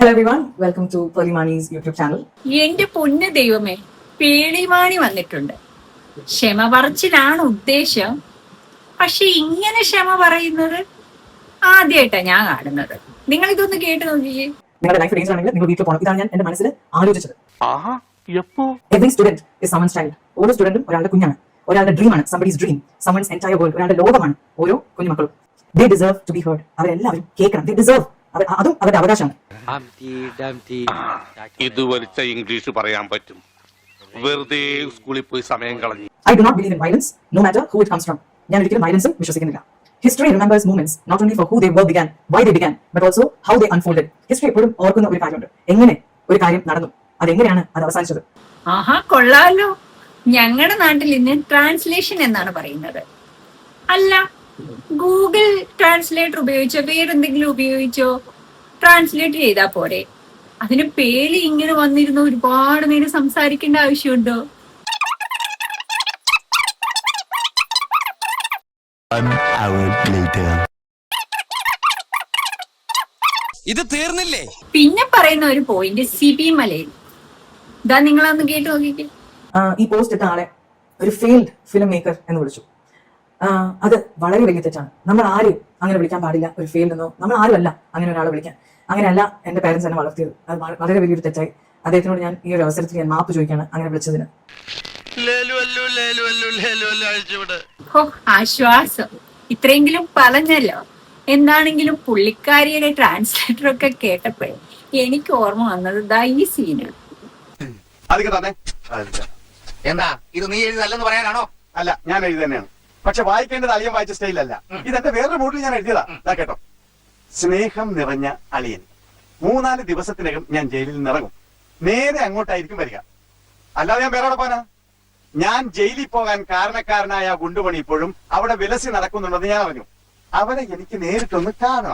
Hello everyone, welcome to Pearly YouTube channel. എന്റെ പൊന്ന് ദൈവമേ, പേളിമാണി വന്നിട്ടുണ്ട്. ക്ഷമ പറച്ചിലാണ് ഉദ്ദേശം. പക്ഷെ ഇങ്ങനെ ക്ഷമ പറയുന്നത് ആദ്യമായിട്ടാ ഞാൻ കാണുന്നത്. നിങ്ങൾ ഇതൊന്ന് കേട്ട് നോക്കിയേ. നിങ്ങളുടെ ലൈഫ് റേഞ്ച് ആണെങ്കിൽ നിങ്ങൾ വീട്ടിൽ പോകണം. ഇതാണ് ഞാൻ എന്റെ മനസ്സിൽ ആലോചിച്ചത്. Every student is someone's child. ഓരോ സ്റ്റുഡന്റും ഒരാളുടെ കുഞ്ഞാണ്, ഒരാളുടെ ഡ്രീമാണ്. Somebody's dream, someone's entire world, ഒരാളുടെ ലോകമാണ് ഓരോ കുഞ്ഞുമക്കളും. They deserve to be heard. അവരെല്ലാവരും കേൾക്കണം. ദേ ഡിസേർവ്, അതും അവരുടെ അവകാശമാണ്. ഇത് വലിച്ച ഇംഗ്ലീഷ് പറയാൻ പറ്റും. വെറുതെ സ്കൂളിൽ പോയി സമയം കളഞ്ഞു. I do not believe in violence, no matter who it comes from. ഞാൻ ഒരിക്കലും വയലൻസ് വിശ്വസിക്കുന്നില്ല. History remembers moments not only for who they were began, why they began, but also how they unfolded. History എപ്പോഴും ഓർക്കുന്ന ഒരു കാര്യമുണ്ട്. എങ്ങനെ ഒരു കാര്യം നടന്നു, അതെങ്ങനെയാണ് അത് അവസാനിച്ചത്. ആഹാ, കൊള്ളാലോ. ഞങ്ങളുടെ നാട്ടിൽ ഇന്ന് ട്രാൻസ്ലേഷൻ എന്നാണ് പറയുന്നത്. അല്ല, ഗൂഗിൾ ട്രാൻസ്ലേറ്റർ ഉപയോഗിച്ചോ വേറെന്തെങ്കിലും ഉപയോഗിച്ചോ ട്രാൻസ്ലേറ്റ് ചെയ്താ പോരെ? അതിന് പേളി ഇങ്ങനെ വന്നിരുന്ന ഒരുപാട് നേരം സംസാരിക്കേണ്ട ആവശ്യമുണ്ടോ? ഇത് തീർന്നില്ലേ? പിന്നെ പറയുന്ന ഒരു പോയിന്റ് സിബി മലയിൽ. ഇതാ, നിങ്ങളൊന്ന് കേട്ട് നോക്കിക്കേ. ഈ പോസ്റ്റ് ഇട്ട ആളെ ഒരു ഫെയിൽഡ് ഫിലിം മേക്കർ എന്ന് വിളിച്ചു. അത് വളരെ വലിയ തെറ്റാണ്. നമ്മൾ ആരും അങ്ങനെ വിളിക്കാൻ പാടില്ല. ഒരു ഫെയിൽഡ് എന്നോ നമ്മൾ ആരും അല്ല അങ്ങനെ ഒരാളെ വിളിക്കാൻ. അങ്ങനെയല്ല എന്റെ പേരൻസ് എന്നെ വളർത്തിയത്. അത് വളരെ വലിയൊരു തെറ്റായി. അദ്ദേഹത്തിനോട് ഞാൻ ഈ ഒരു അവസരത്തിൽ ഞാൻ മാപ്പ് ചോദിക്കാണ് അങ്ങനെ വിളിച്ചതിന്. ആശ്വാസം, ഇത്രയെങ്കിലും പറഞ്ഞല്ലോ. എന്താണെങ്കിലും പുള്ളിക്കാരിയുടെ ട്രാൻസ്ലേറ്റർ ഒക്കെ കേട്ടപ്പോഴേ എനിക്ക് ഓർമ്മ വന്നത് ദാ ഈ സീനാണ്. എന്താ ഇത് നീ എഴുതല്ലെന്ന് പറയാനാണോ? അല്ല, ഞാൻ എഴുതി തന്നെയാണ്. പക്ഷെ വായിക്കേണ്ടത് അളിയൻ വായിച്ച സ്റ്റൈലല്ല. ഇതെന്റെ വേറൊരു മൂഡിൽ ഞാൻ എഴുതിയതാ. കേട്ടോ, സ്നേഹം നിറഞ്ഞ അളിയൻ. 3-4 ദിവസത്തിനകം ഞാൻ ജയിലിൽ നിന്നിറങ്ങും. നേരെ അങ്ങോട്ടായിരിക്കും വരിക. അല്ലാതെ ഞാൻ വേറെ പോനാ. ഞാൻ ജയിലിൽ പോകാൻ കാരണക്കാരനായ ഗുണ്ടുമണി ഇപ്പോഴും അവിടെ വിലസി നടക്കുന്നുണ്ടെന്ന് ഞാൻ അറിഞ്ഞു. അവരെ എനിക്ക് നേരിട്ടൊന്ന് കാണണം.